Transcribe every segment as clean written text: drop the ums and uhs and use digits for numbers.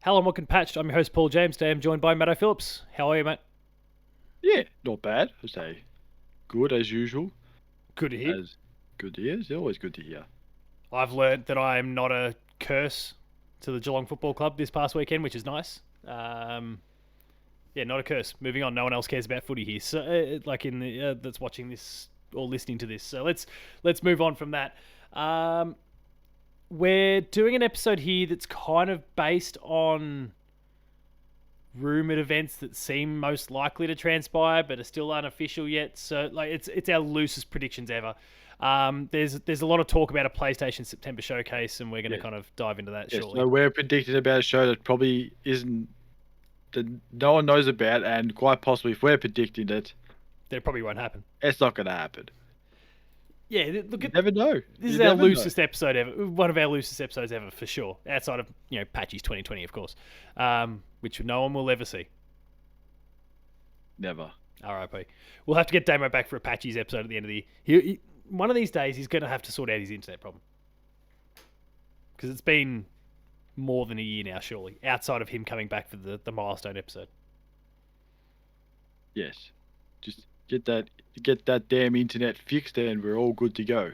Hello and welcome to Patched. I'm your host Paul James. Today I'm joined by Matto Phillips. How are you, mate? Yeah, not bad. I say good as usual. Good to hear. As good to hear. It's always good to hear. I've learnt that I am not a curse to the Geelong Football Club this past weekend, which is nice. Yeah, not a curse. Moving on. No one else cares about footy here. So, like in the that's watching this or listening to this. So let's move on from that. We're doing an episode here that's kind of based on rumoured events that seem most likely to transpire but are still unofficial yet. So like it's our loosest predictions ever. There's a lot of talk about a PlayStation September showcase, and we're going to kind of dive into that shortly. So we're predicting about a show that probably isn't, that no one knows about, and quite possibly if we're predicting it, that probably won't happen. It's not going to happen. Yeah, look at. You never know. This is our loosest episode ever. One of our loosest episodes ever for sure. Outside of Patchy's 2020, of course, which no one will ever see. Never. R.I.P. We'll have to get Damo back for a Patchy's episode at the end of the year. One of these days, he's going to have to sort out his internet problem, because it's been more than a year now, surely. Outside of him coming back for the milestone episode. Yes, just get that damn internet fixed, and we're all good to go.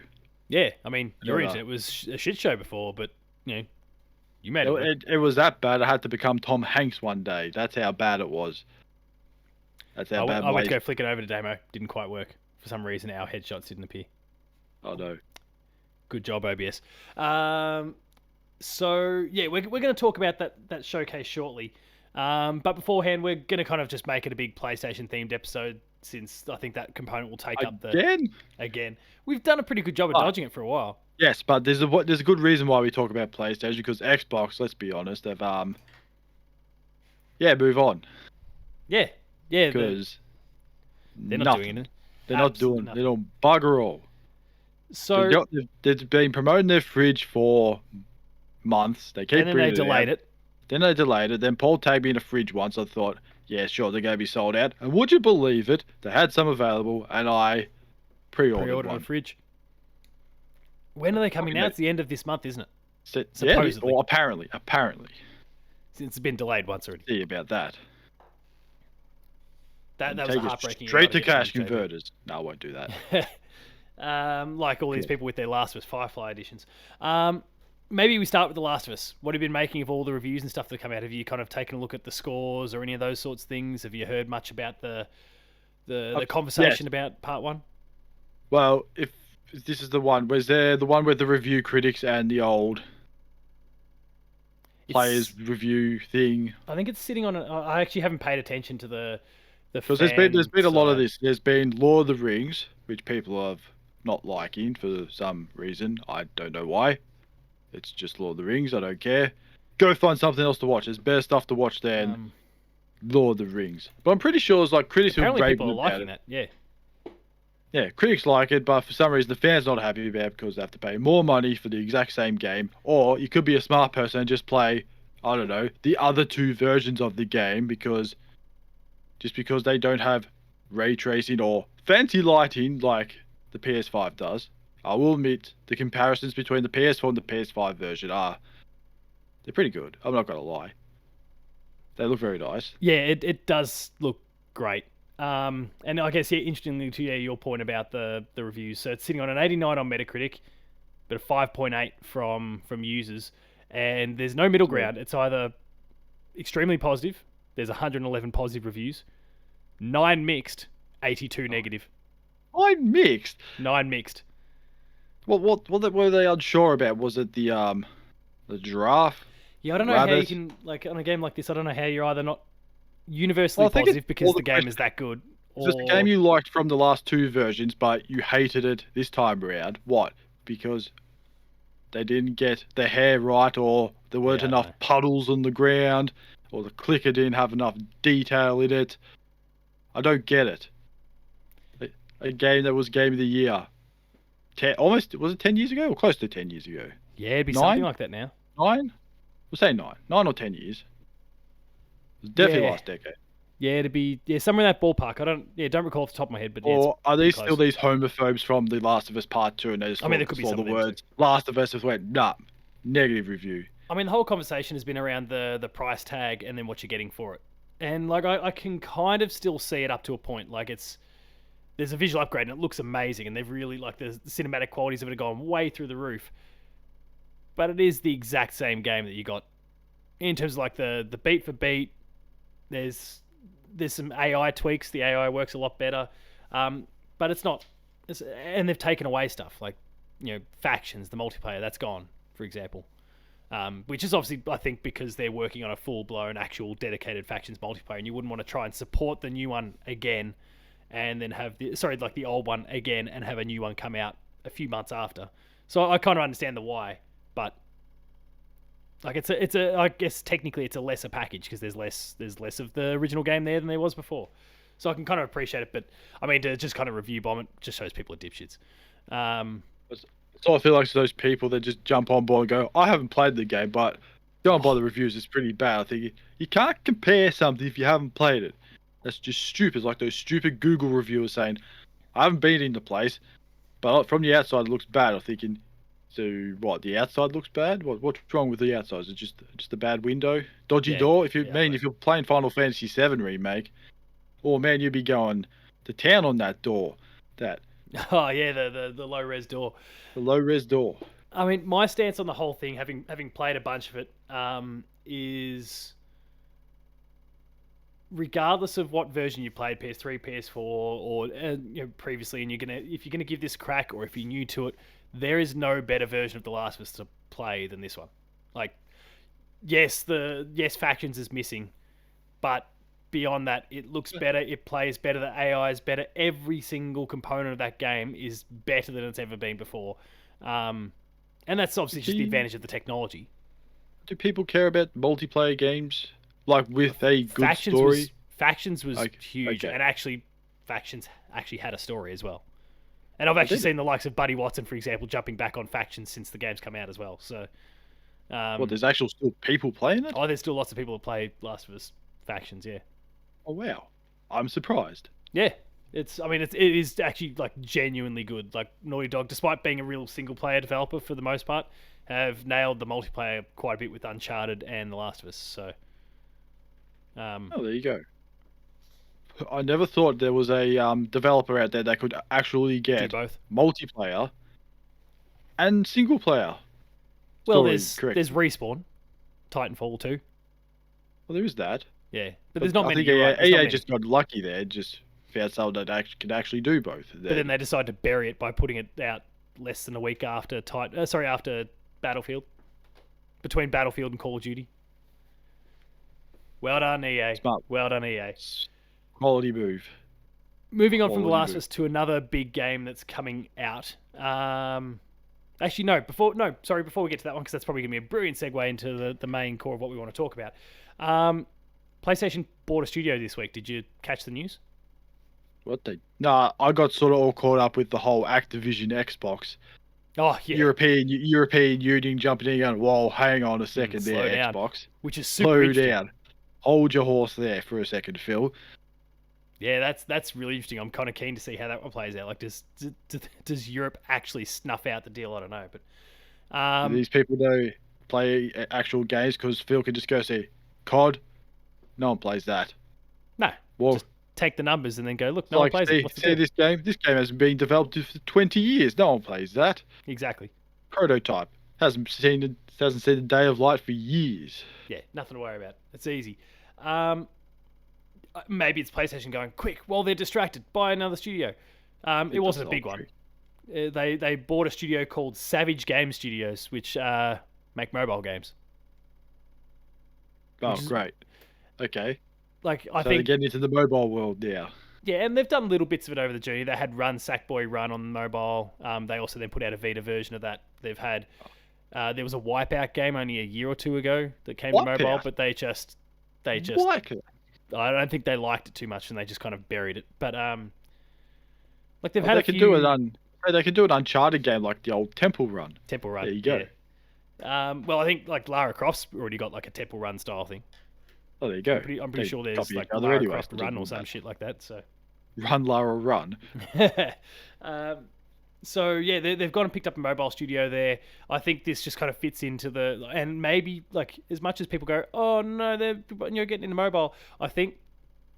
Yeah, I mean, your internet was a shit show before, but you made it. It was that bad. I had to become Tom Hanks one day. That's how bad it was. That's how bad. I went to go flick it over to Damo. Didn't quite work for some reason. Our headshots didn't appear. Oh no. Good job, OBS. So yeah, we're going to talk about that showcase shortly. But beforehand, we're going to kind of just make it a big PlayStation themed episode, since I think that component will take up again. We've done a pretty good job of dodging it for a while. Yes, but there's a good reason why we talk about PlayStation, because Xbox, let's be honest, they've move on. Yeah, because they're not doing it. They're not doing bugger all. So they've been promoting their fridge for months. They keep they delayed it. Then they delayed it. Then Paul tagged me in a fridge once. I thought, yeah, sure, they're going to be sold out. And would you believe it? They had some available, and I pre-ordered one. A fridge. When are they coming out? It's the end of this month, isn't it? Supposedly. Or apparently. Since it's been delayed once already. See about that. That was heartbreaking. Straight to cash converters. No, I won't do that. Like all these people with their Last of Us Firefly editions. Maybe we start with The Last of Us. What have you been making of all the reviews and stuff that come out? Have you kind of taken a look at the scores or any of those sorts of things? Have you heard much about the conversation about part one? Well, if this is the one, was there the one with the review critics and the old players review thing? I think it's sitting on. I actually haven't paid attention to the. Because there's been a lot of this. There's been Lord of the Rings, which people are not liking for some reason. I don't know why. It's just Lord of the Rings. I don't care. Go find something else to watch. There's better stuff to watch than Lord of the Rings. But I'm pretty sure it's like critics who are raving about it. Yeah. Yeah, critics like it, but for some reason the fans not happy about it because they have to pay more money for the exact same game. Or you could be a smart person and just play, I don't know, the other two versions of the game because they don't have ray tracing or fancy lighting like the PS5 does. I will admit the comparisons between the PS4 and the PS5 version they're pretty good. I'm not going to lie. They look very nice. Yeah, it does look great. And I guess, interestingly to your point about the reviews. So it's sitting on an 89 on Metacritic, but a 5.8 from users. And there's no middle ground. It's either extremely positive. There's 111 positive reviews. 9 mixed, 82 negative. 9 mixed? 9 mixed. What were they unsure about? Was it the giraffe? Yeah, I don't know how you can, like, on a game like this, I don't know how you're either not universally positive because the game is that good. Or it's the game you liked from the last two versions, but you hated it this time around. What? Because they didn't get the hair right, or there weren't enough puddles on the ground, or the clicker didn't have enough detail in it. I don't get it. A game that was Game of the Year. Was it 10 years ago or close to 10 years ago? Yeah, it'd be 9? Something like that now. 9? We'll say 9. 9 or 10 years. It was definitely last decade. Yeah, it'd be somewhere in that ballpark. Don't recall off the top of my head, but or are these still these homophobes from The Last of Us Part 2 and they just there could be saw the words Last of Us and went, nah, negative review. I mean, the whole conversation has been around the price tag and then what you're getting for it. And like I can kind of still see it up to a point. Like there's a visual upgrade and it looks amazing, and they've really like the cinematic qualities of it have gone way through the roof. But it is the exact same game that you got in terms of like the beat for beat. There's some AI tweaks. The AI works a lot better, but it's not. And they've taken away stuff like factions, the multiplayer that's gone, for example. Which is obviously, I think, because they're working on a full-blown, actual, dedicated factions multiplayer, and you wouldn't want to try and support the new one again, and then have the old one again, and have a new one come out a few months after. So I kind of understand the why, but like I guess technically it's a lesser package because there's less of the original game there than there was before. So I can kind of appreciate it, but I mean to just kind of review bomb it just shows people are dipshits. So I feel like those people that just jump on board and go, I haven't played the game, but going by the reviews, it's pretty bad. I think you can't compare something if you haven't played it. That's just stupid. It's like those stupid Google reviewers saying, I haven't been in the place, but from the outside it looks bad. I'm thinking, so what? The outside looks bad? What's wrong with the outside? Is it just a bad window, dodgy door? If you're playing Final Fantasy VII remake, oh man, you'd be going to town on that door. Oh yeah, the low res door. The low res door. I mean, my stance on the whole thing, having played a bunch of it, is regardless of what version you played, PS3, PS4, or previously, and if you're gonna give this a crack, or if you're new to it, there is no better version of The Last of Us to play than this one. Like, yes, factions is missing, but beyond that, it looks better, it plays better, the AI is better. Every single component of that game is better than it's ever been before. And that's obviously just the advantage of the technology. Do people care about multiplayer games? Like with a good story? Factions was huge, and actually, Factions actually had a story as well. And I've actually seen the likes of Buddy Watson, for example, jumping back on Factions since the game's come out as well. So, there's actual still people playing it? Oh, there's still lots of people that play Last of Us Factions, yeah. Oh wow, I'm surprised. Yeah, it is actually like genuinely good. Like Naughty Dog, despite being a real single player developer for the most part, have nailed the multiplayer quite a bit with Uncharted and The Last of Us. So, oh, there you go. I never thought there was a developer out there that could actually get both multiplayer and single player. Well, there's Respawn, Titanfall 2. Well, there is that. Yeah, but there's not many. I think EA just got lucky there, just found someone that could actually do both. But then they decided to bury it by putting it out less than a week after after Battlefield, between Battlefield and Call of Duty. Well done, EA. Smart. Well done, EA. Quality move. Moving on from The Last of Us to another big game that's coming out. Actually, no. Before we get to that one, because that's probably going to be a brilliant segue into the main core of what we want to talk about. PlayStation bought a studio this week. Did you catch the news? Nah, I got sort of all caught up with the whole Activision Xbox. Oh yeah. European Union jumping in and going, whoa, hang on a second there, down. Xbox. Which is super slow down. Hold your horse there for a second, Phil. Yeah, that's really interesting. I'm kind of keen to see how that one plays out. Like, does Europe actually snuff out the deal? I don't know, but these people don't play actual games because Phil can just go see COD. No one plays that. No, just take the numbers and then go, look, no one plays it. What's the deal? This game hasn't been developed for 20 years. No one plays that. Exactly. Prototype hasn't seen the day of light for years. Yeah, nothing to worry about. It's easy. Maybe it's PlayStation going, quick, while they're distracted, buy another studio. It wasn't a big one. They bought a studio called Savage Game Studios, which make mobile games. Oh, great. Okay. I think they're getting into the mobile world now. Yeah, and they've done little bits of it over the journey. They had Sackboy Run on mobile. They also then put out a Vita version of that. They've had there was a Wipeout game only a year or two ago that came to mobile, but they just Wipeout. I don't think they liked it too much, and they just kind of buried it. But they've had a few. They could do an Uncharted game like the old Temple Run. Temple Run. There you go. Yeah. Well, I think like Lara Croft's already got like a Temple Run style thing. Oh, there you go. I'm pretty sure there's like Lara Croft Run or some shit like that. So Run, Lara, Run. So yeah, they've gone and picked up a mobile studio there. I think this just kind of fits into the, and maybe like as much as people go, oh no, they're getting into mobile. I think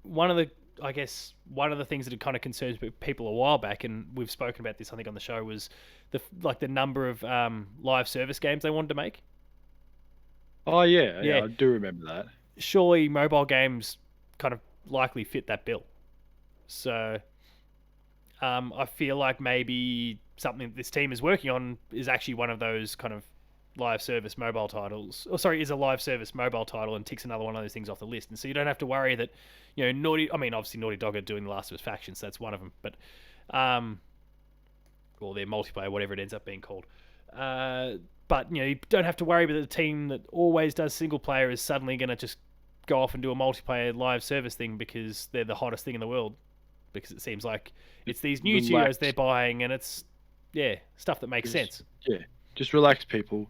one of the I guess one of the things that had kind of concerns people a while back, and we've spoken about this I think on the show, was the number of live service games they wanted to make. Oh yeah, Yeah, yeah, I do remember that. surely mobile games kind of likely fit that bill. So I feel like maybe something this team is working on is actually one of those kind of live service mobile titles. Or sorry, is a live service mobile title and ticks another one of those things off the list. And so you don't have to worry that, Naughty. I mean, obviously Naughty Dog are doing the Last of Us factions, so that's one of them. But, or their multiplayer, whatever it ends up being called. But you don't have to worry about the team that always does single player is suddenly going to just go off and do a multiplayer live service thing because they're the hottest thing in the world. Because it seems like it's these new studios they're buying, and it's stuff that makes sense. Yeah, just relax, people.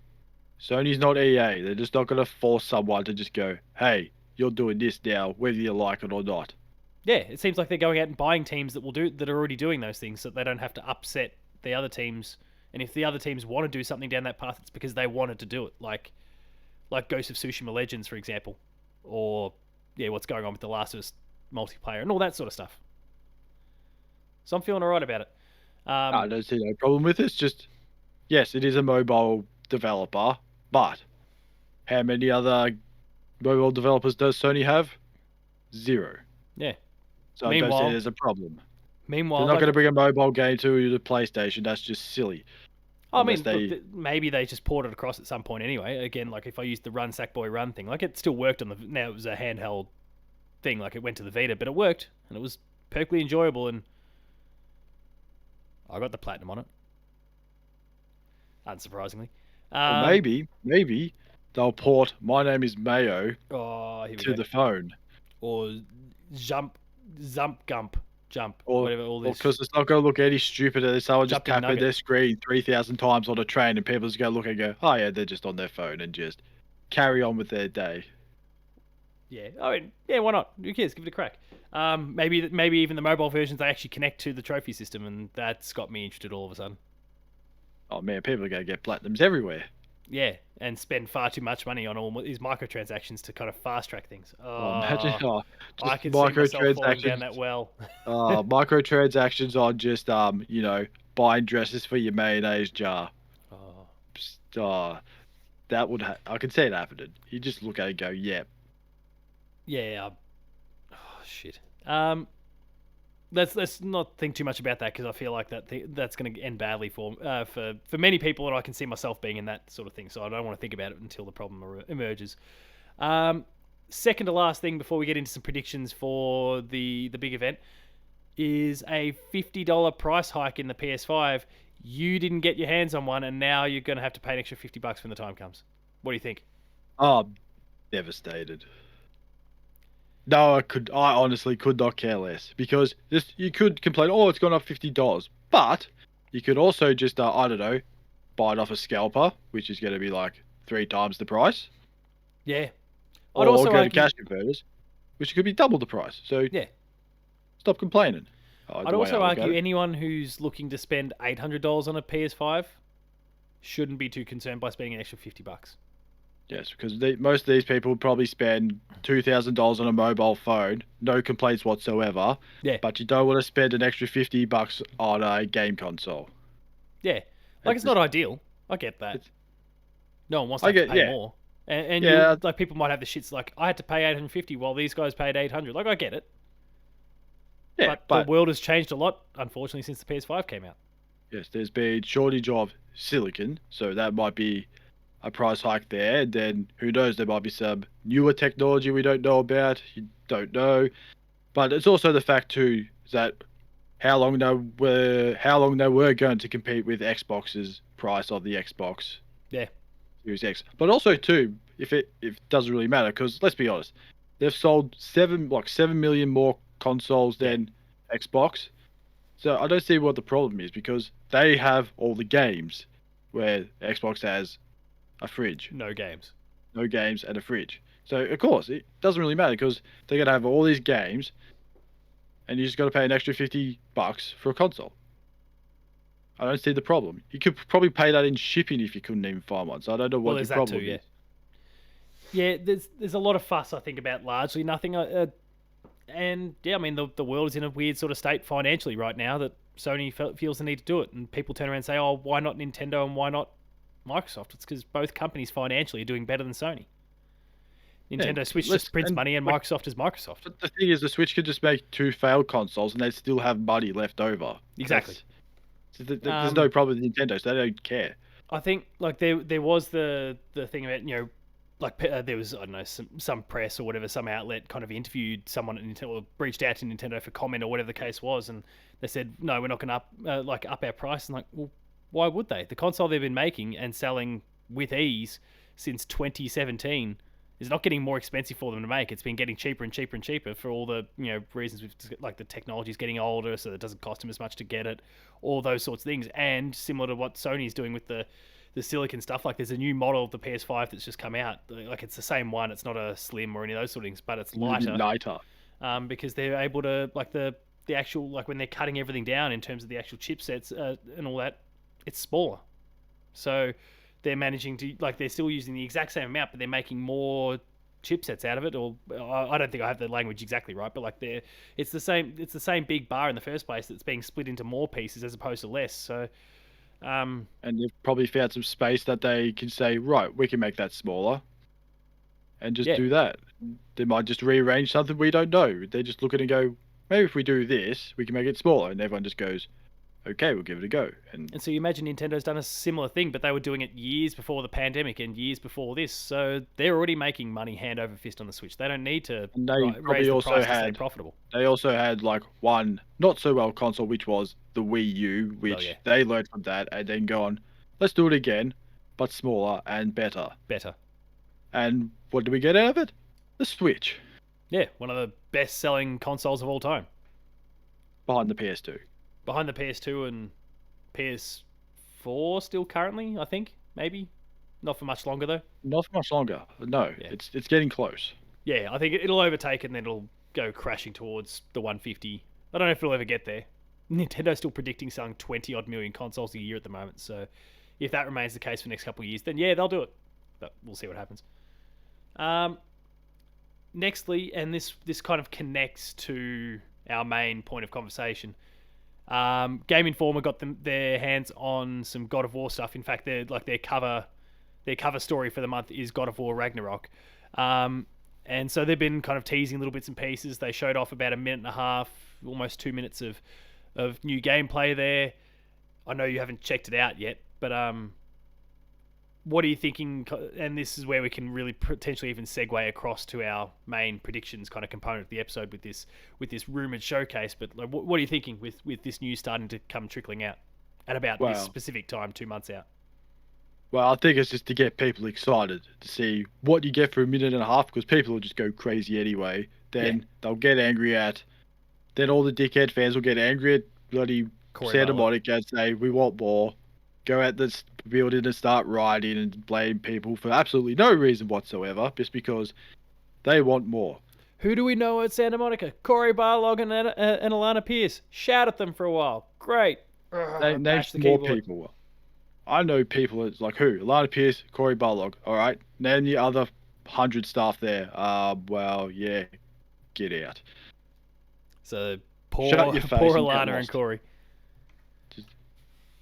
Sony's not EA. They're just not gonna force someone to just go, "Hey, you're doing this now, whether you like it or not." Yeah, it seems like they're going out and buying teams that are already doing those things, so they don't have to upset the other teams. And if the other teams want to do something down that path, it's because they wanted to do it. Like Ghost of Tsushima Legends, for example, or what's going on with the Last of Us multiplayer and all that sort of stuff. So I'm feeling alright about it. I don't see no problem with this. Just yes, it is a mobile developer, but how many other mobile developers does Sony have? Zero. Yeah. So I don't see there's a problem. Meanwhile, they're not going to bring a mobile game to the PlayStation. That's just silly. I mean, look, maybe they just ported it across at some point anyway. Again, like if I used the Run Sackboy Run thing, like it still worked on the. Now it was a handheld thing, like it went to the Vita, but it worked and it was perfectly enjoyable. And I got the platinum on it, unsurprisingly. Well, maybe they'll port "My Name Is Mayo" to the phone, or Jump Gump, or whatever. All this because it's not going to look any stupider than someone just Jumping tapping their screen 3,000 times on a train, and people just go look and go, "Oh yeah, they're just on their phone," and just carry on with their day. Yeah, I mean, why not? Who cares? Give it a crack. Maybe even the mobile versions they actually connect to the trophy system, and that's got me interested all of a sudden. Oh man, people are going to get platinums everywhere. Yeah, and spend far too much money on all these microtransactions to kind of fast track things. Imagine, I can see myself falling down that well. Microtransactions on just buying dresses for your mayonnaise jar. That would I can see it happening. You just look at it and go, yeah. Yeah. Oh shit. Let's not think too much about that because I feel like that's going to end badly for many people, and I can see myself being in that sort of thing. So I don't want to think about it until the problem emerges. Second to last thing before we get into some predictions for the big event is a $50 price hike in the PS5. You didn't get your hands on one, and now you're going to have to pay an extra $50 when the time comes. What do you think? Oh, devastated. No, I honestly could not care less because you could complain, oh, it's gone up $50, but you could also just I don't know, buy it off a scalper, which is going to be like 3 times the price. Yeah, I'd also go to cash converters, which could be double the price. So yeah, stop complaining. I'd also argue anyone who's looking to spend $800 on a PS5 shouldn't be too concerned by spending an extra $50. Yes, because most of these people would probably spend $2,000 on a mobile phone, no complaints whatsoever. Yeah. But you don't want to spend an extra $50 on a game console. Yeah, like it's not ideal. I get that. No one wants to pay more, and like people might have the shits like I had to pay $850 while these guys paid $800. Like I get it. Yeah, but the world has changed a lot, unfortunately, since the PS5 came out. Yes, there's been shortage of silicon, so that might be a price hike there. And then who knows, there might be some newer technology we don't know about. You don't know, but it's also the fact too that how long they were going to compete with Xbox's price of the Xbox. Yeah. Series X, but also too, if it doesn't really matter, because let's be honest, they've sold 7 million more consoles than Xbox. So I don't see what the problem is because they have all the games, where Xbox has a fridge. No games and a fridge. So of course it doesn't really matter because they're gonna have all these games, and you just got to pay an extra $50 for a console. I don't see the problem. You could probably pay that in shipping if you couldn't even find one. So I don't know Well, what your there's that too. problem Yeah, is. yeah. There's a lot of fuss I think about largely nothing. And yeah, I mean the world is in a weird sort of state financially right now that Sony feels the need to do it, and people turn around and say, "Oh, why not Nintendo and why not Microsoft?" It's because both companies financially are doing better than Sony. Yeah, Nintendo Switch let's just prints and money, and like Microsoft is Microsoft. but the thing is, the Switch could just make two failed consoles, and they still have money left over. Exactly. That's there's no Um, problem with Nintendo, so they don't care. I think like there was the thing about like there was I don't know some press or whatever, some outlet kind of interviewed someone at Nintendo or reached out to Nintendo for comment or whatever the case was, and they said no, we're not going to up our price. And like, well, why would they? The console they've been making and selling with ease since 2017 is not getting more expensive for them to make. It's been getting cheaper and cheaper and cheaper for all the reasons like the technology's getting older, so it doesn't cost them as much to get it, all those sorts of things. And similar to what Sony's doing with the silicon stuff, like there's a new model of the PS5 that's just come out. Like it's the same one. It's not a slim or any of those sort of things, but it's A little bit lighter. lighter. Because they're able to like the actual like when they're cutting everything down in terms of the actual chipsets and all that, it's smaller. So they're managing to like they're still using the exact same amount, but they're making more chipsets out of it. Or I don't think I have the language exactly right, but like it's the same. It's the same big bar in the first place that's being split into more pieces as opposed to less. So And they've probably found some space that they can say, right, we can make that smaller, and just yeah, do that. They might just rearrange something we don't know. They just look at it and go, maybe if we do this, we can make it smaller, and everyone just goes, okay, we'll give it a go. And and so you imagine Nintendo's done a similar thing, but they were doing it years before the pandemic and years before this. So they're already making money hand over fist on the Switch. They don't need to and they raise probably the also price to stay had profitable. like one not so well console, which was the Wii U, Well, yeah, which they learned from that, and then gone, let's do it again, but smaller and better. better. And what do we get out of it? The Switch Yeah, one of the best-selling consoles of all time, behind the PS2. behind the PS2 and PS4 still currently. I think maybe not for much longer though. Not for much longer. No, Yeah, it's getting close. yeah. I think it'll overtake and then it'll go crashing towards the 150. I don't know if it'll ever get there. Nintendo's still predicting selling 20 odd million consoles a year at the moment. So if that remains the case for the next couple of years, then yeah, they'll do it. But we'll see what happens. Um, Nextly, and this kind of connects to our main point of conversation. Game Informer got their hands on some God of War stuff. In fact, their cover story for the month is God of War Ragnarok. And so they've been kind of teasing little bits and pieces. They showed off about a minute and a half, almost 2 minutes of new gameplay there. I know you haven't checked it out yet, but what are you thinking? And this is where we can really potentially even segue across to our main predictions kind of component of the episode with this rumored showcase. But like, what are you thinking with this news starting to come trickling out at about this Wow. specific time, 2 months out? Well, I think it's just to get people excited to see what you get for a minute and a half, because people will just go crazy anyway. Yeah, Then they'll get angry at. Then all the dickhead fans will get angry at bloody Corey Santa Barlow. Monica and say, we want more. Go out this building and start rioting and blame people for absolutely no reason whatsoever, just because they want more. Who do we know at Santa Monica? Corey Barlog and Alana Pierce. Shout at them for a while. Great. Name Bash the some more keyboard. people. I know people. It's like who? Alana Pierce, Corey Barlog. All right. Name the other 100 staff there. Well, yeah. Get out. So Shut poor your face poor and get Alana and lost. Corey.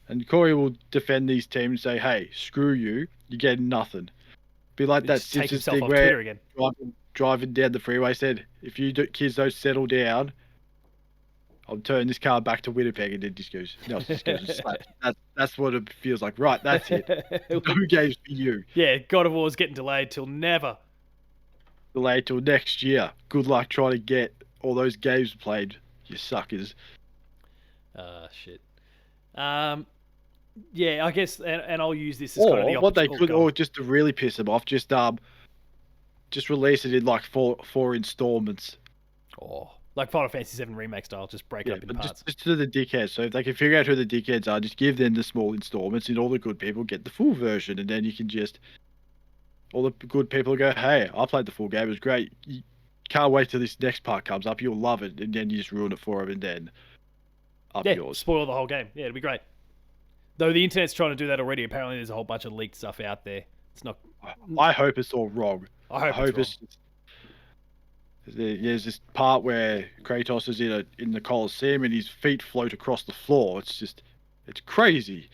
And Corey will defend these teams and say, hey, screw you. You get nothing. Be like He that just take Simpsons himself thing off where Twitter again. driving down the freeway said, if you kids don't settle down, I'll turn this car back to Winnipeg. And then just goes, no, just goes and slaps. That's what it feels like. Right, that's it. No games for you. Yeah, God of War's getting delayed till never. Delayed till next year. Good luck trying to get all those games played, you suckers. Shit. Yeah, I guess, and I'll use this as kind of the Or what they opportunity. could, or just to really piss them off, just release it in like four installments. Like Final Fantasy VII remake style, just break it Yeah, up in but parts. just to the dickheads. So if they can figure out who the dickheads are, just give them the small installments, and all the good people get the full version, and then you can just all the good people go, hey, I played the full game, it was great. You can't wait till this next part comes up, you'll love it, and then you just ruin it for them, and then up Yeah, yours. spoil the whole game. Yeah, it'd be great. Though the internet's trying to do that already. Apparently, there's a whole bunch of leaked stuff out there. It's not. I hope it's all wrong. I I hope it's hope wrong. it's there's this part where Kratos is in the Colosseum and his feet float across the floor. It's crazy,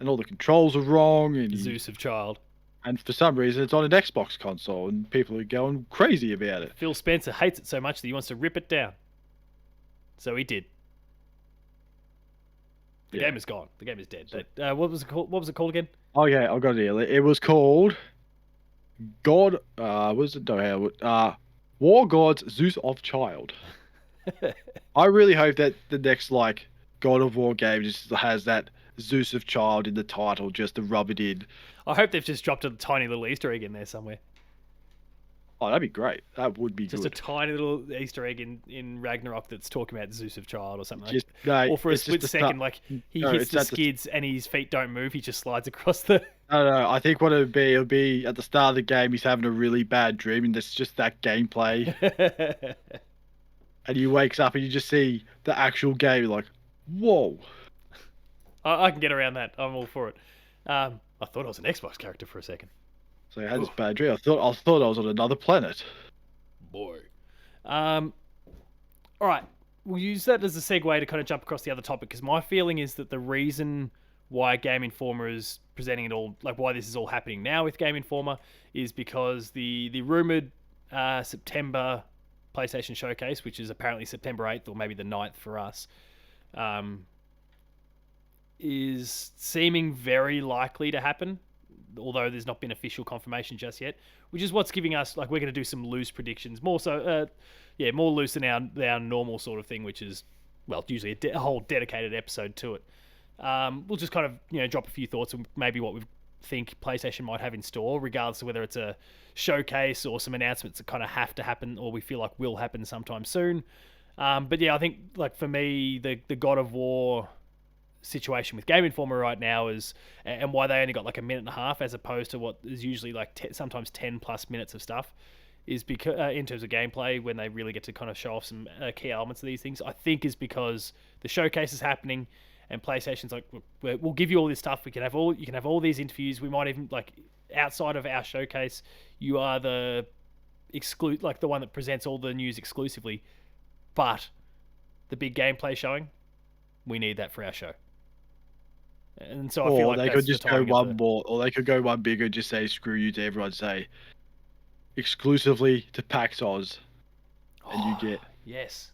and all the controls are wrong, Zeus of Child. and for some reason it's on an Xbox console, and people are going crazy about it. Phil Spencer hates it so much that he wants to rip it down. So he did. The game is gone. The game is dead. What was it called? What was it called again? Okay, I've got it here. It was called God. Was it no? War Gods Zeus of Child. I really hope that the next like God of War game just has that Zeus of Child in the title just to rub it in. I hope they've just dropped a tiny little Easter egg in there somewhere. Oh, that'd be great. That would be Just good. a tiny little Easter egg in Ragnarok that's talking about Zeus of Child or something. Just Like, no, or for a it's just split the second, start. like he No, hits it's the at the skids and his feet don't move. He just slides across the. no. I think what it'll be at the start of the game. He's having a really bad dream, and it's just that gameplay. And he wakes up, and you just see the actual game. You're like, whoa. I can get around that. I'm all for it. I thought I was an Xbox character for a second. So I had this bad dream. I thought I was on another planet. Boy. All right. We'll use that as a segue to kind of jump across the other topic because my feeling is that the reason why Game Informer is presenting it all, like why this is all happening now with Game Informer, is because the rumored September PlayStation Showcase, which is apparently September 8th or maybe the 9th for us, is seeming very likely to happen, although there's not been official confirmation just yet, which is what's giving us, like, we're going to do some loose predictions, more so, more loose than our normal sort of thing, which is, well, usually a whole dedicated episode to it. We'll just kind of, drop a few thoughts on maybe what we think PlayStation might have in store, regardless of whether it's a showcase or some announcements that kind of have to happen or we feel like will happen sometime soon. But yeah, I think, like, for me, the God of War situation with Game Informer right now is, and why they only got like a minute and a half as opposed to what is usually like sometimes 10 plus minutes of stuff, is because in terms of gameplay, when they really get to kind of show off some key elements of these things, I think is because the showcase is happening and PlayStation's like, we'll give you all this stuff. You can have all these interviews. We might even, like, outside of our showcase, you are the like the one that presents all the news exclusively, but the big gameplay showing, we need that for our show. And so I feel like they that's could just the go timing of one more, or they could go one bigger, just say screw you to everyone, say exclusively to PAX Oz, and you get yes.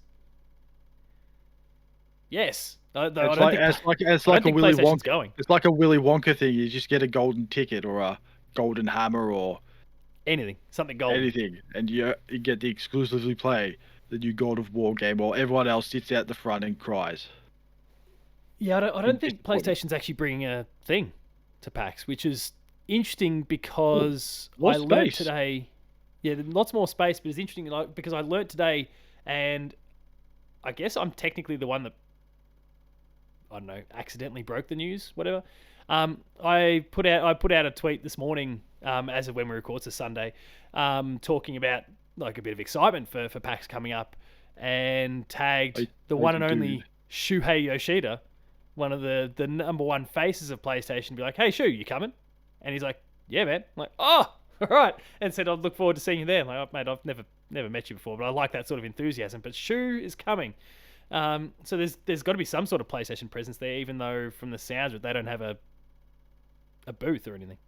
It's I like don't a think Willy PlayStation's Wonka. going It's like a Willy Wonka thing. You just get a golden ticket or a golden hammer or anything, something golden. anything, and you get the exclusively play the new God of War game, while everyone else sits out the front and cries. Yeah, I don't think PlayStation's actually bringing a thing to PAX, which is interesting because I learned today. Yeah, lots more space, but it's interesting because I learned today, and I guess I'm technically the one that, I don't know, accidentally broke the news, whatever. I put out a tweet this morning, as of when we record, it's a Sunday, talking about like a bit of excitement for PAX coming up, and tagged the one and only Shuhei Yoshida, one of the number one faces of PlayStation, be like, "Hey, Shu, you coming?" And he's like, "Yeah, man." I'm like, "Oh, all right," and said, "I'd look forward to seeing you there." I'm like, "Oh, mate, I've never met you before, but I like that sort of enthusiasm." But Shu is coming, so there's got to be some sort of PlayStation presence there, even though from the sounds of it, they don't have a booth or anything.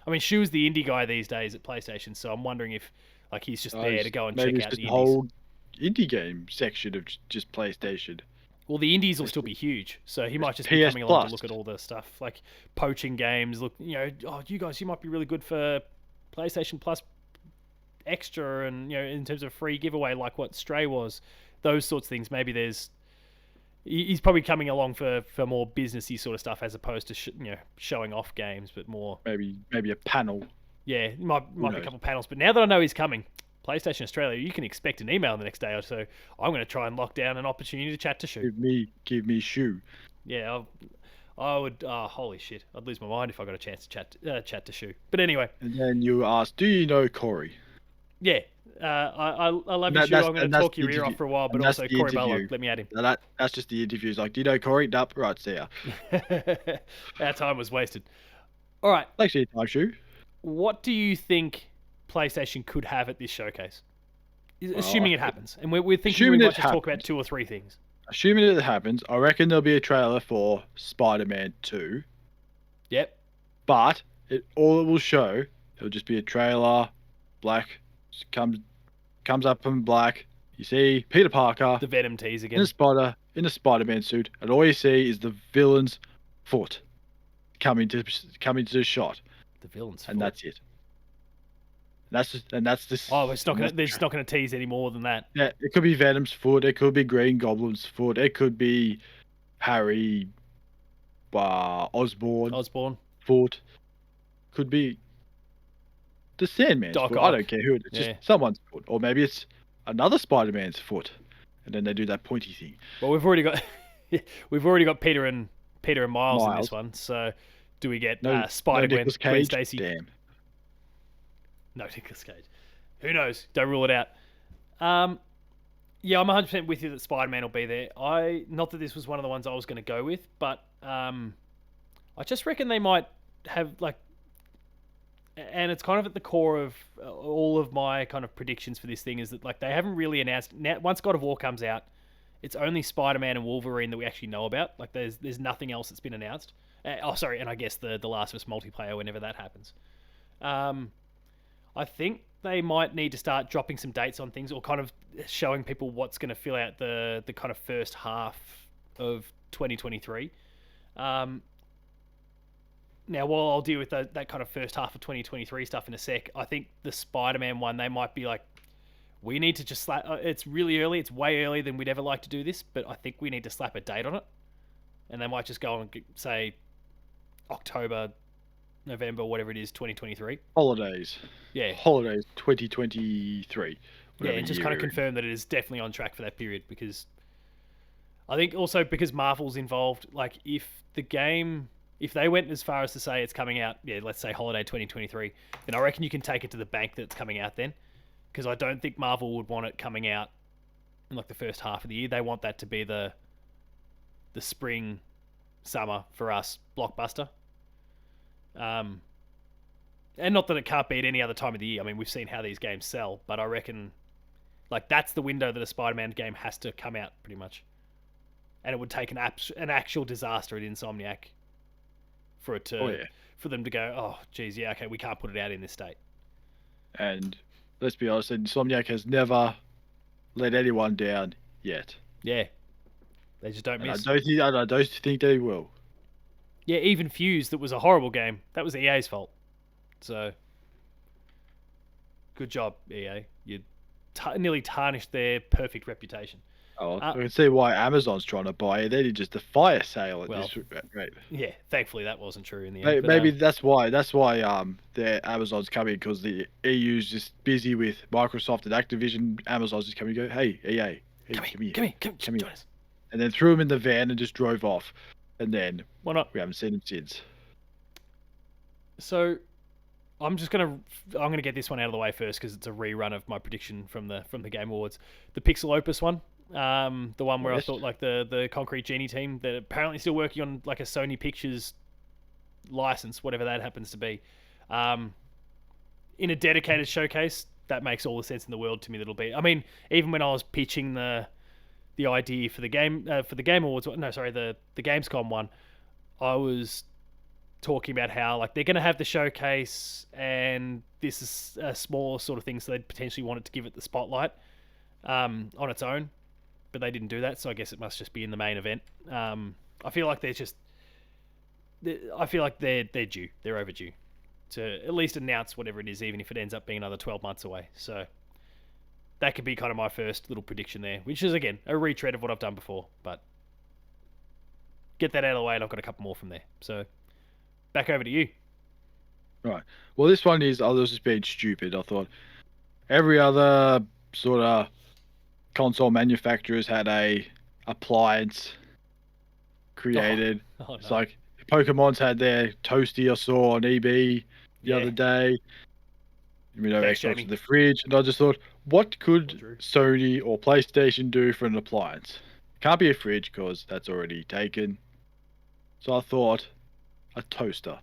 I mean, Shu's the indie guy these days at PlayStation, so I'm wondering if, like, he's just there to go and check out the indies. Whole indie game section of just PlayStation. Well, the indies will still be huge, so he might just be coming along to look at all the stuff, like poaching games. Look, you might be really good for PlayStation Plus Extra, and in terms of free giveaway, like what Stray was, those sorts of things. Maybe he's probably coming along for more businessy sort of stuff as opposed to showing off games, but more maybe a panel. Yeah, might be a couple of panels. But now that I know he's coming, PlayStation Australia, you can expect an email the next day or so. I'm going to try and lock down an opportunity to chat to Shu. Give me Shu. Yeah, I would. Holy shit, I'd lose my mind if I got a chance to chat to Shu. But anyway. And then you ask, "Do you know Corey?" Yeah, I love And you, that, Shooter. that's I'm going and to that's talk the your ear interview. off for a while, but And that's also the Corey Barlow, interview. let me at him. That's just the interviews. Like, do you know Corey? Nope. Right, see ya. Our time was wasted. All right, Thanks for your time, Shu. what do you think PlayStation could have at this showcase? Well, Assuming it happens, and we're thinking we assuming might it just talk about happens, 2 or 3 things. assuming it happens, I reckon there'll be a trailer for Spider-Man 2. Yep, But all it will show, it'll just be a trailer. Black comes up in black. You see Peter Parker the Venom tease in a again. Spider-Man suit, and all you see is the villain's foot coming to the shot, The villain's and foot. that's it. That's this. Oh, it's not going to. They're just not going to tease any more than that. Yeah, it could be Venom's foot. It could be Green Goblin's foot. It could be Harry Osborn Osborn, foot. Could be the Sandman's Doc foot. I Ock. don't care who it is. Yeah. Just someone's foot, or maybe it's another Spider-Man's foot, and then they do that pointy thing. Well, we've already got Peter and Miles in this one. So, do we get Spider-Gwen, Nicolas Gwen Cage? Stacy? Damn. No Nicolas Cage. Who knows? Don't rule it out. Yeah, I'm 100% with you that Spider-Man will be there. Not that this was one of the ones I was going to go with, but I just reckon they might have like, and it's kind of at the core of all of my kind of predictions for this thing is that like they haven't really announced. Now, once God of War comes out, it's only Spider-Man and Wolverine that we actually know about. Like there's nothing else that's been announced. Sorry, and I guess the Last of Us multiplayer whenever that happens. I think they might need to start dropping some dates on things or kind of showing people what's going to fill out the kind of first half of 2023. Now, while I'll deal with that kind of first half of 2023 stuff in a sec, I think the Spider-Man one, they might be like, we need to just slap... it's really early. It's way earlier than we'd ever like to do this, but I think we need to slap a date on it. And they might just go and say October, November, whatever it is, 2023. Holidays. Yeah. Holidays 2023. Yeah, and just kind of confirm that it is definitely on track for that period because I think also because Marvel's involved, like if they went as far as to say it's coming out, yeah, let's say holiday 2023, then I reckon you can take it to the bank that it's coming out then because I don't think Marvel would want it coming out in like the first half of the year. They want that to be the spring, summer for us blockbuster. And not that it can't be at any other time of the year. I mean, we've seen how these games sell, but I reckon like that's the window that a Spider-Man game has to come out pretty much. And it would take an actual disaster at Insomniac for it to for them to go, oh, geez, yeah, okay, we can't put it out in this state. And let's be honest, Insomniac has never let anyone down yet. Yeah, they just don't miss. I don't think they will. Yeah, even Fuse, that was a horrible game. That was EA's fault. So, good job, EA. You nearly tarnished their perfect reputation. Oh, I can see why Amazon's trying to buy it. They did just a fire sale at this rate. Yeah, thankfully that wasn't true in the end. Maybe that's why their Amazon's coming because the EU's just busy with Microsoft and Activision. Amazon's just coming and go, hey, EA, come here, join us. And then threw him in the van and just drove off. And then why not? We haven't seen him since. So I'm gonna get this one out of the way first because it's a rerun of my prediction from the Game Awards. The Pixel Opus one, the one where I thought like the Concrete Genie team that apparently still working on like a Sony Pictures license, whatever that happens to be, in a dedicated showcase. That makes all the sense in the world to me. That'll be. I mean, even when I was pitching the idea for the Game Awards, the Gamescom one, I was talking about how like they're going to have the showcase and this is a small sort of thing, so they'd potentially want it to give it the spotlight on its own, but they didn't do that, so I guess it must just be in the main event. I feel like they're due. They're overdue to at least announce whatever it is, even if it ends up being another 12 months away. So that could be kind of my first little prediction there, which is again a retread of what I've done before, but get that out of the way and I've got a couple more from there. So back over to you. Right. Well, this one is, I was just being stupid. I thought every other sort of console manufacturers had a appliance created. No. It's like Pokemon's had their Toasty I saw on EB the other day. Xbox Jamie. in the fridge, and I just thought, what could True. Sony or PlayStation do for an appliance? Can't be a fridge because that's already taken. So I thought, a toaster.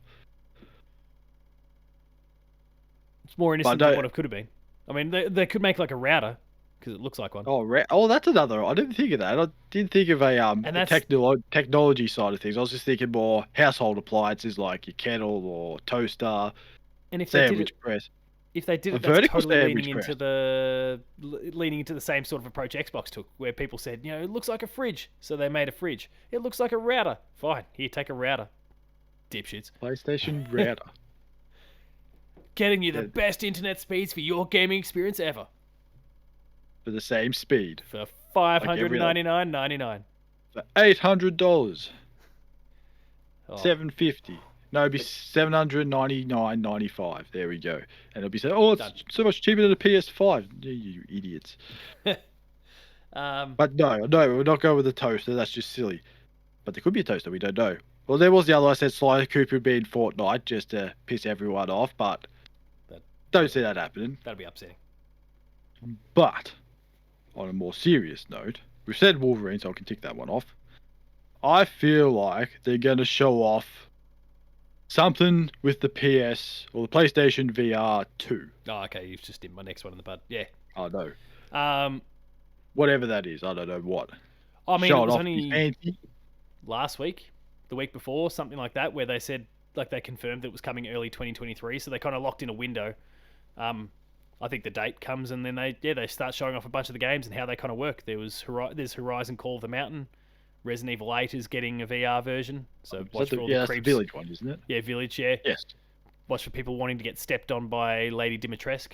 It's more But I innocent than don't. what it could have been. I mean, they could make like a router because it looks like one, Oh, that's another. I didn't think of that. I didn't think of and a that's technology side of things. I was just thinking more household appliances like your kettle or toaster, and sandwich press, if they did a it, that's vertical totally sandwich press. leaning into the same sort of approach Xbox took, where people said, it looks like a fridge, so they made a fridge. It looks like a router. Fine, here, take a router, dipshits. PlayStation router. Getting you the Yeah, best internet speeds for your gaming experience ever for the same speed, for like every other. $599.99. For $800, Oh, $750. No, it'd be $799.95. There we go. And it'll be saying, oh, it's done. so much cheaper than a PS5. You idiots. um, But no, we're not going with the toaster. That's just silly. But there could be a toaster. We don't know. Well, there was the other. I said Sly Cooper would be in Fortnite just to piss everyone off, but that, don't see that happening. that'd be upsetting. But on a more serious note, we've said Wolverine, so I can tick that one off. I feel like they're going to show off something with the PS or the PlayStation VR 2. Oh, okay, you've just did my next one in the bud. Yeah. I know. Um, Whatever that is, I don't know what. I mean, Show it it was off. only Fancy. last week, the week before, something like that, where they said, like, they confirmed it was coming early 2023, so they kind of locked in a window. I think the date comes, and then they start showing off a bunch of the games and how they kind of work. There's Horizon Call of the Mountain. Resident Evil 8 is getting a VR version, so watch for all the That's the creeps. Village one, isn't it? Yeah, Village, yeah. Yes. Watch for people wanting to get stepped on by Lady Dimitrescu,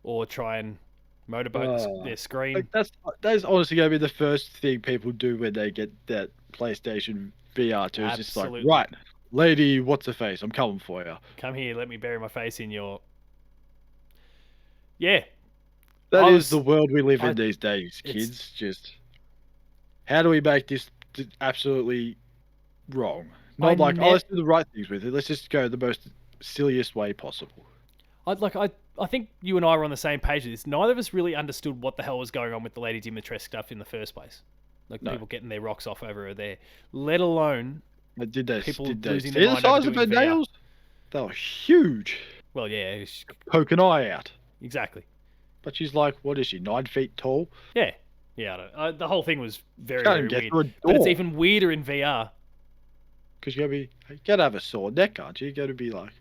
or try and motorboat their screen. Like that's honestly gonna be the first thing people do when they get that PlayStation VR 2. It's just like, Absolutely. right, lady, what's her face? I'm coming for you. Come here, let me bury my face in your... Yeah. That I is was- the world we live I- in these days, it's- kids. Just how do we make this absolutely wrong? Not like, oh, let's do the right things with it. Let's just go the most silliest way possible. I think you and I were on the same page with this. Neither of us really understood what the hell was going on with the Lady Dimitrescu stuff in the first place. Like, No. people getting their rocks off over her there. Let alone... Did they People see losing the their mind over size of her doing VR. nails? They were huge. Well, yeah, Poke an eye out. exactly. But she's like, what is she, 9 feet tall? Yeah. Yeah, I don't, the whole thing was very, Can't very even get weird. through a But it's door. even weirder in VR. Because you gotta have a sore neck, aren't you? You gotta be like,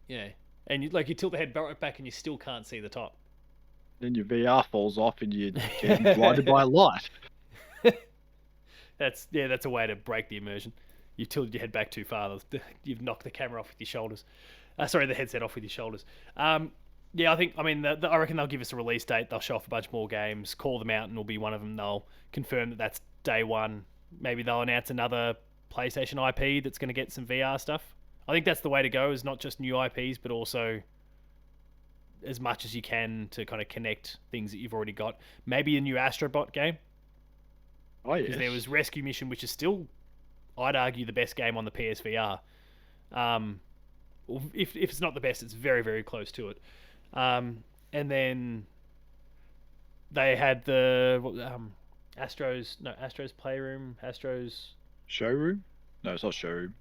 Yeah. And you tilt the head right back and you still can't see the top. then your VR falls off and you're getting blinded by light. That's a way to break the immersion. You've tilted your head back too far. You've knocked the camera off with your shoulders. Sorry, the headset off with your shoulders. Yeah, I reckon they'll give us a release date. They'll show off a bunch more games. Call the Mountain will be one of them. They'll confirm that that's day one. Maybe they'll announce another PlayStation IP that's going to get some VR stuff. I think that's the way to go, is not just new IPs, but also as much as you can to kind of connect things that you've already got. Maybe a new Astrobot game. Oh, yes. Because there was Rescue Mission, which is still, I'd argue, the best game on the PSVR. If it's not the best, it's very, very close to it. And then they had the Astro's Playroom, Showroom? No, it's not showroom.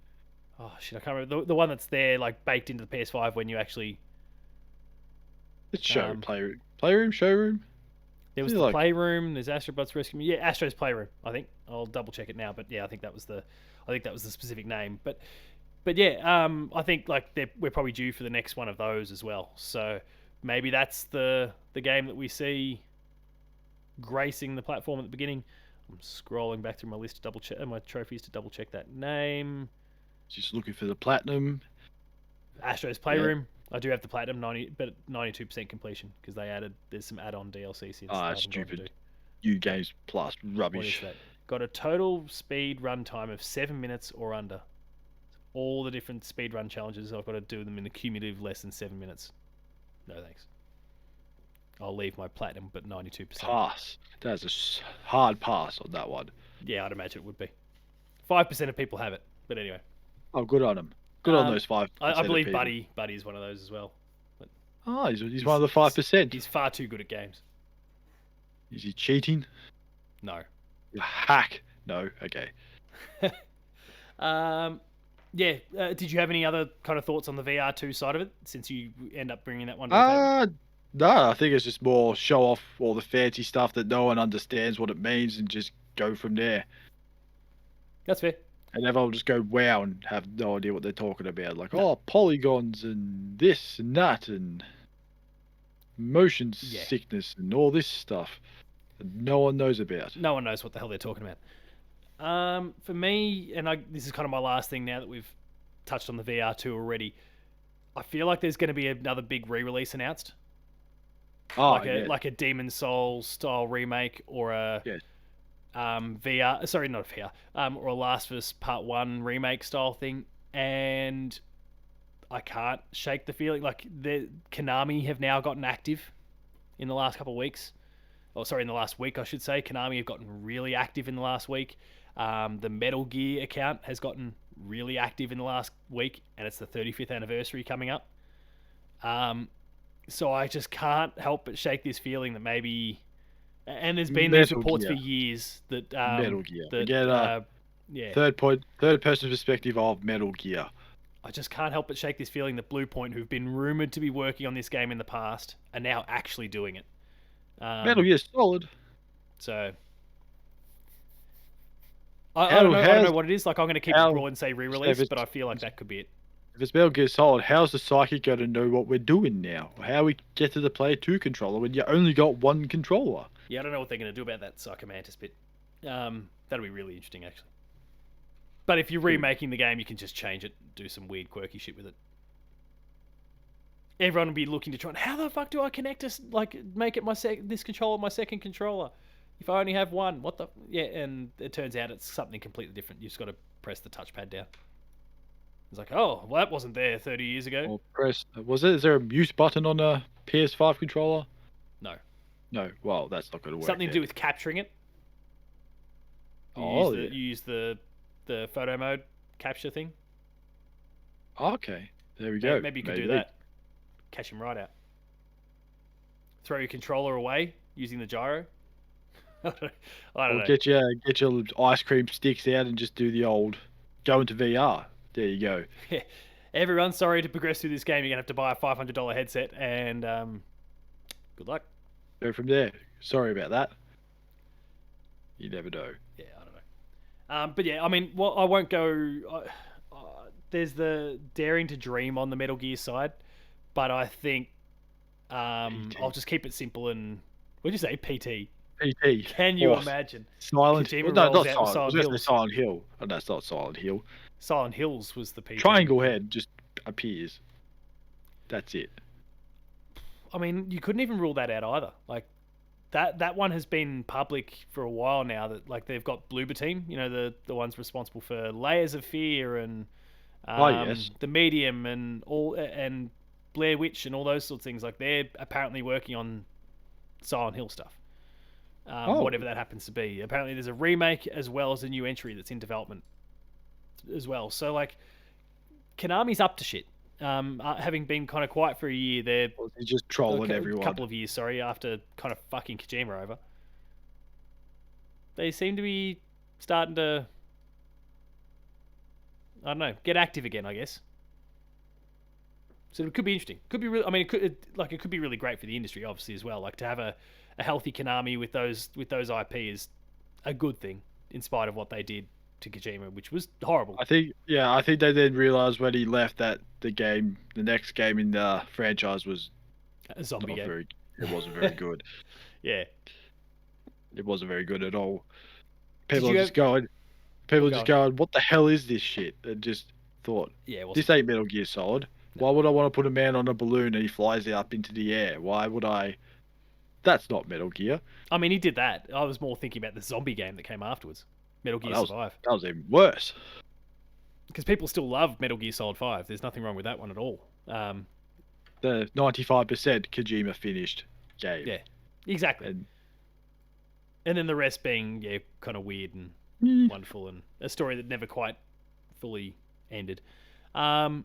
oh shit, I can't remember the one that's there, like baked into the PS5 when you actually. It's showroom, playroom, showroom. There was Feel the like- Playroom. There's Astrobot's Rescue. Yeah, Astro's Playroom. I think I'll double check it now, but yeah, I think that was the specific name. But yeah, I think we're probably due for the next one of those as well. So maybe that's the game that we see gracing the platform at the beginning. I'm scrolling back through my list to double check my trophies to double check that name. Just looking for the platinum. Astro's Playroom. I do have the platinum 92% completion because there's some add-on DLC since. Ah, I haven't bothered to stupid. do. New Games Plus What is rubbish. that? Got a total speed run time of 7 minutes or under. All the different speed run challenges, I've got to do them in a cumulative less than 7 minutes. No thanks. I'll leave my platinum, but 92%. Pass. That's a hard pass on that one. Yeah, I'd imagine it would be. 5% of people have it, but anyway. Oh, good on them. Good on those I 5% of believe people. Buddy is one of those as well. But Oh, he's one of the 5%. He's far too good at games. Is he cheating? No. You hack. No. Okay. Yeah. Did you have any other kind of thoughts on the VR2 side of it, since you end up bringing that one to the table? No, I think it's just more show off all the fancy stuff that no one understands what it means and just go from there. That's fair. And everyone will just go wow and have no idea what they're talking about. Like, No. oh, polygons and this and that and motion Yeah. sickness and all this stuff that no one knows about. No one knows what the hell they're talking about. For me, and this is kind of my last thing now that we've touched on the VR2 already. I feel like there's going to be another big re-release announced, Oh, like a Demon Souls style remake, or a yes. VR. Sorry, not a VR. Or a Last of Us Part One remake style thing, and I can't shake the feeling like the Konami have now gotten active in the last couple of weeks. Oh, sorry, in the last week, I should say. Konami have gotten really active in the last week. The Metal Gear account has gotten really active in the last week, and it's the 35th anniversary coming up. So I just can't help but shake this feeling that maybe, and there's been these reports for years that Metal Gear. that Again, yeah, third person perspective of Metal Gear. I just can't help but shake this feeling that Bluepoint, who've been rumored to be working on this game in the past, are now actually doing it. Metal Gear Solid. So I don't know what it is. Like, I'm going to keep it broad and say re-release, but I feel like that could be it. If it's Metal Gear Solid, how's the psychic going to know what we're doing now? How we get to the Player 2 controller when you only got one controller? Yeah, I don't know what they're going to do about that Psychomantis bit. That'll be really interesting, actually. But if you're remaking the game, you can just change it, do some weird, quirky shit with it. Everyone will be looking to try. How the fuck do I connect this? Like, make it this controller my second controller? If I only have one, what the? Yeah, and it turns out it's something completely different. You've just got to press the touchpad down. It's like, oh, well, that wasn't there 30 years ago. Or press. Is there a mute button on a PS5 controller? No. No. Well, that's not going to work. Something to do with capturing it. You use the photo mode capture thing. Okay. There we go. Maybe you could do that. Catch him right out. Throw your controller away using the gyro. I don't know. Get your ice cream sticks out and just do the old go into VR. There you go. Yeah. Everyone, sorry to progress through this game. You're going to have to buy a $500 headset, and good luck. Go from there. Sorry about that. You never know. Yeah, I don't know. But yeah, I mean, well, I won't go. There's the daring to dream on the Metal Gear side, but I think I'll just keep it simple and what'd you say? PT. PT. Can you imagine? Silent Hill. No, not Silent Hill. Silent Hill. Oh, that's not Silent Hill. Silent Hills was the PT. Triangle Head just appears. That's it. I mean, you couldn't even rule that out either. Like that one has been public for a while now. That like they've got Bloober Team, you know, the ones responsible for Layers of Fear and yes. The Medium and Blair Witch and all those sorts of things. Like they're apparently working on Silent Hill stuff. Whatever that happens to be. Apparently, there's a remake as well as a new entry that's in development as well. So, like, Konami's up to shit. Having been kind of quiet for a year, they're just trolling everyone. A couple of years, sorry, after kind of fucking Kojima over. They seem to be starting to, I don't know, get active again, I guess. So it could be interesting. Could be really. I mean, it could be really great for the industry, obviously, as well. Like to have a healthy Konami with those IP is a good thing, in spite of what they did to Kojima, which was horrible. I think they then realized when he left that the next game in the franchise was a zombie game. It wasn't very good. Yeah, it wasn't very good at all. People are just going, what the hell is this shit? And just thought, this ain't Metal Gear Solid. No. Why would I want to put a man on a balloon and he flies up into the air? Why would I? That's not Metal Gear. I mean, he did that. I was more thinking about the zombie game that came afterwards. Metal Gear Survive. That was even worse. Because people still love Metal Gear Solid 5. There's nothing wrong with that one at all. The 95% Kojima finished game. Yeah, exactly. And then the rest being, kind of weird and wonderful and a story that never quite fully ended. Um,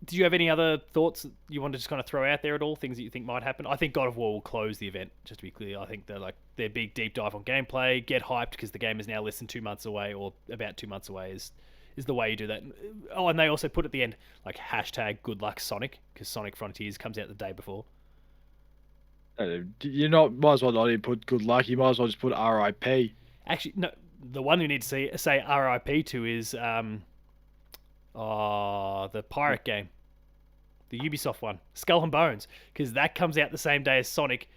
did you have any other thoughts that you want to just kind of throw out there at all? Things that you think might happen? I think God of War will close the event. Just to be clear, I think they're like their big deep dive on gameplay, get hyped because the game is now less than 2 months away, or about 2 months away. Is the way you do that. Oh, and they also put at the end like hashtag Good Luck Sonic because Sonic Frontiers comes out the day before. You not might as well not even put good luck. You might as well just put RIP. Actually, no. The one we need to say RIP to is the pirate game, the Ubisoft one, Skull and Bones, because that comes out the same day as Sonic,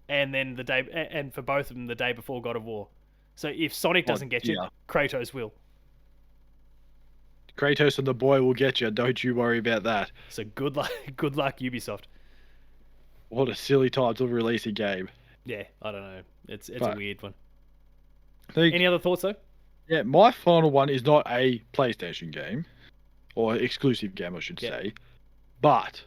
and then and for both of them the day before God of War. So if Sonic doesn't get you, Kratos will. Kratos and the boy will get you. Don't you worry about that. So good luck, good luck, Ubisoft. What a silly time to release a game. Yeah, I don't know. It's a weird one. Any other thoughts though? Yeah, my final one is not a PlayStation game, or exclusive game, I should say, but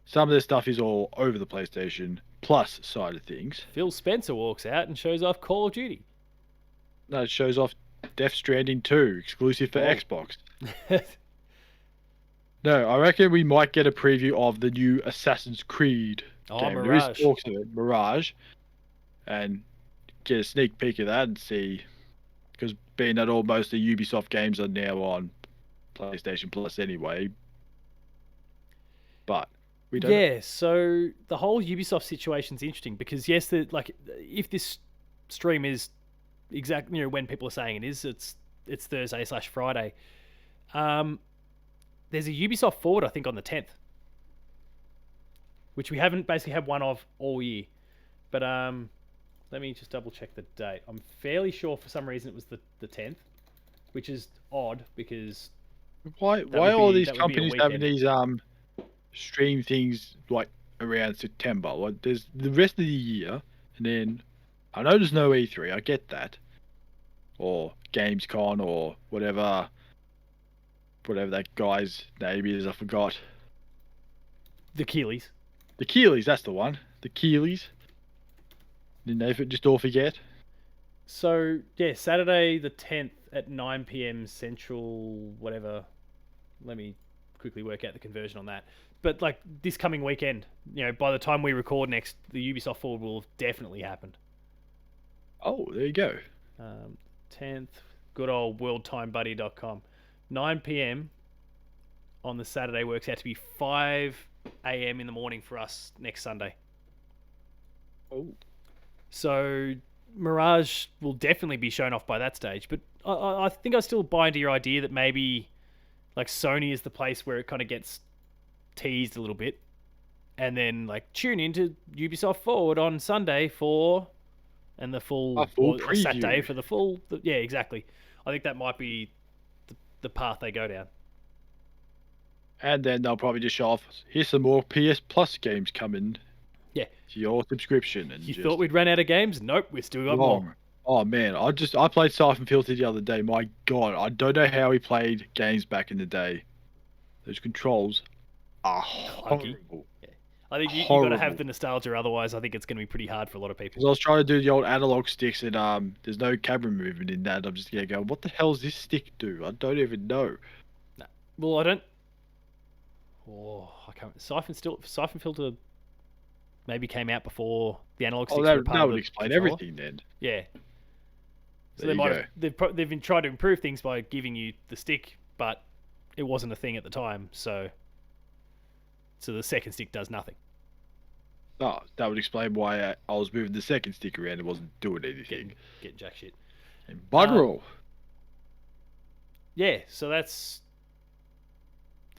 some of this stuff is all over the PlayStation Plus side of things. Phil Spencer walks out and shows off Call of Duty. No, it shows off Death Stranding 2, exclusive for Xbox. No, I reckon we might get a preview of the new Assassin's Creed game. Mirage. There is talks of it, Mirage, and get a sneak peek of that and see, because being that all most of the Ubisoft games are now on PlayStation Plus anyway, but we don't. Yeah, so the whole Ubisoft situation's interesting because yes, if this stream is exactly when people are saying it is, it's Thursday/Friday. There's a Ubisoft Forward I think on the 10th, which we haven't basically had one of all year. But let me just double check the date. I'm fairly sure for some reason it was the 10th, which is odd because why are all these companies having these stream things like around September? Like there's the rest of the year, and then I know there's no E3. I get that, or Gamescom or whatever that guy's name is. I forgot. The Keeleys. The Keeleys, that's the one. The Keeleys. Didn't they just all forget? So yeah, Saturday the 10th at 9 p.m. Central, whatever. Let me quickly work out the conversion on that. But like this coming weekend, by the time we record next, the Ubisoft Forward will have definitely happened. Oh, there you go. 10th, good old worldtimebuddy.com. 9 p.m. on the Saturday works out to be 5 a.m. in the morning for us next Sunday. Oh. So Mirage will definitely be shown off by that stage. But I think I still buy into your idea that maybe like Sony is the place where it kind of gets teased a little bit. And then like tune into Ubisoft Forward on Sunday and the full preview. Saturday for the full. Yeah, exactly. I think that might be the path they go down. And then they'll probably just show off, here's some more PS Plus games coming. Yeah. To your subscription. And you thought we'd run out of games? Nope, we still got more. Oh man, I played Siphon Filter the other day. My God, I don't know how we played games back in the day. Those controls are horrible. Yeah. I think you got to have the nostalgia, otherwise I think it's going to be pretty hard for a lot of people. Because I was trying to do the old analog sticks and there's no camera movement in that. I'm just going to go, what the hell does this stick do? I don't even know. No. Well, I don't... Oh, I can't... Siphon Filter maybe came out before the analog sticks were part of the that would explain everything then. Yeah. So they've been trying to improve things by giving you the stick, but it wasn't a thing at the time, so the second stick does nothing. Oh, that would explain why I was moving the second stick around. It wasn't doing anything. Getting jack shit. And bugger. Yeah, so that's...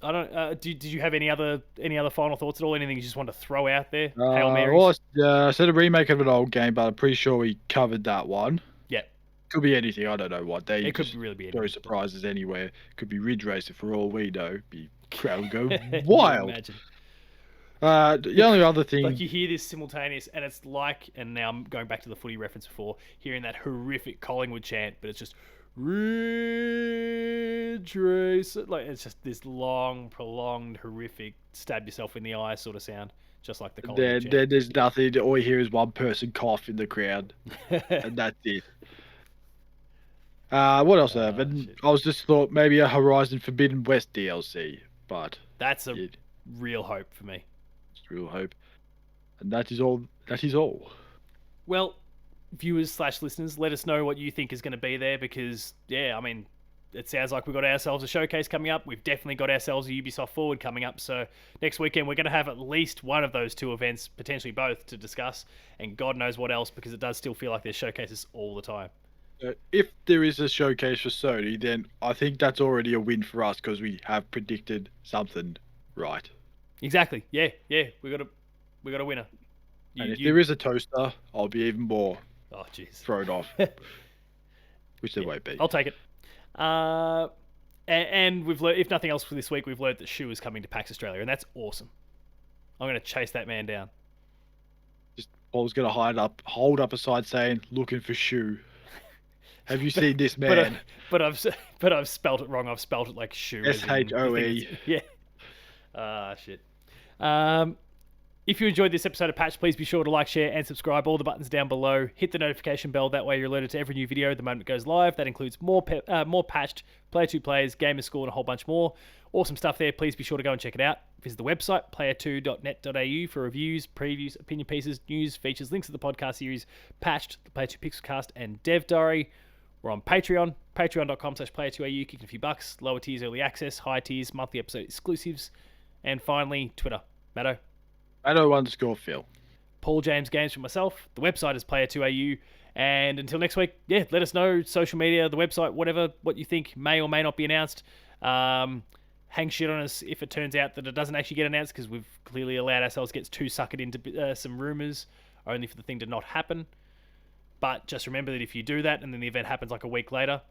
I don't. Did you have any other final thoughts at all? Anything you just want to throw out there? Hail Marys? Well, I said a remake of an old game, but I'm pretty sure we covered that one. Yeah. Could be anything. I don't know what. It could really be anything. Throw surprises anywhere. Could be Ridge Racer for all we know. Crowd go wild. Imagine. The only other thing, like you hear this simultaneous, and it's like, and now I'm going back to the footy reference before, hearing that horrific Collingwood chant, but it's just Ridge Racer. Like it's just this long, prolonged, horrific, stab yourself in the eye sort of sound, just like the Collingwood chant. There's nothing. All you hear is one person cough in the crowd, and that's it. What else I have? And I was just thought maybe a Horizon Forbidden West DLC. but That's a it's real hope for me. real hope. And that is all. That is all. Well, viewers/listeners, let us know what you think is going to be there because, yeah, I mean, it sounds like we've got ourselves a showcase coming up. We've definitely got ourselves a Ubisoft Forward coming up. So next weekend, we're going to have at least one of those two events, potentially both, to discuss. And God knows what else because it does still feel like there's showcases all the time. If there is a showcase for Sony, then I think that's already a win for us because we have predicted something right. Exactly. Yeah. We got a winner. And if there is a toaster, I'll be even more Oh, jeez. thrown off, which there won't be. I'll take it. And we've learned, if nothing else for this week, we've learned that Shu is coming to PAX Australia, and that's awesome. I'm going to chase that man down. Just Paul's gonna hold up a sign saying, "Looking for Shu." Have you seen this man? But I've spelt it wrong. I've spelt it like Shu. SHOE. Yeah. Shit. If you enjoyed this episode of Patch, please be sure to like, share, and subscribe. All the buttons down below. Hit the notification bell. That way you're alerted to every new video the moment it goes live. That includes more patched, Player 2 plays, Gamer School, and a whole bunch more. Awesome stuff there. Please be sure to go and check it out. Visit the website, player2.net.au, for reviews, previews, opinion pieces, news, features, links to the podcast series, Patched, the Player 2 Pixelcast, and Dev Diary. We're on Patreon, patreon.com/player2au, kicking a few bucks. Lower tiers, early access. Higher tiers, monthly episode exclusives. And finally, Twitter. Matto. Matto_Phil. Paul James Games for myself. The website is player2au. And until next week, yeah, let us know, social media, the website, whatever, what you think may or may not be announced. Hang shit on us if it turns out that it doesn't actually get announced, because we've clearly allowed ourselves to get too suckered into some rumours, only for the thing to not happen. But just remember that if you do that and then the event happens like a week later,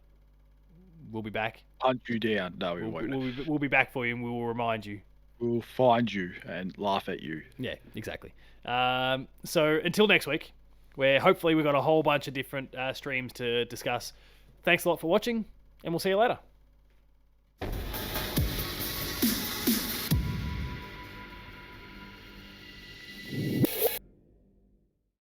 we'll be back. Hunt you down. No, we won't. We'll be back for you and we will remind you. We'll find you and laugh at you. Yeah, exactly. So until next week, where hopefully we've got a whole bunch of different streams to discuss. Thanks a lot for watching, and we'll see you later.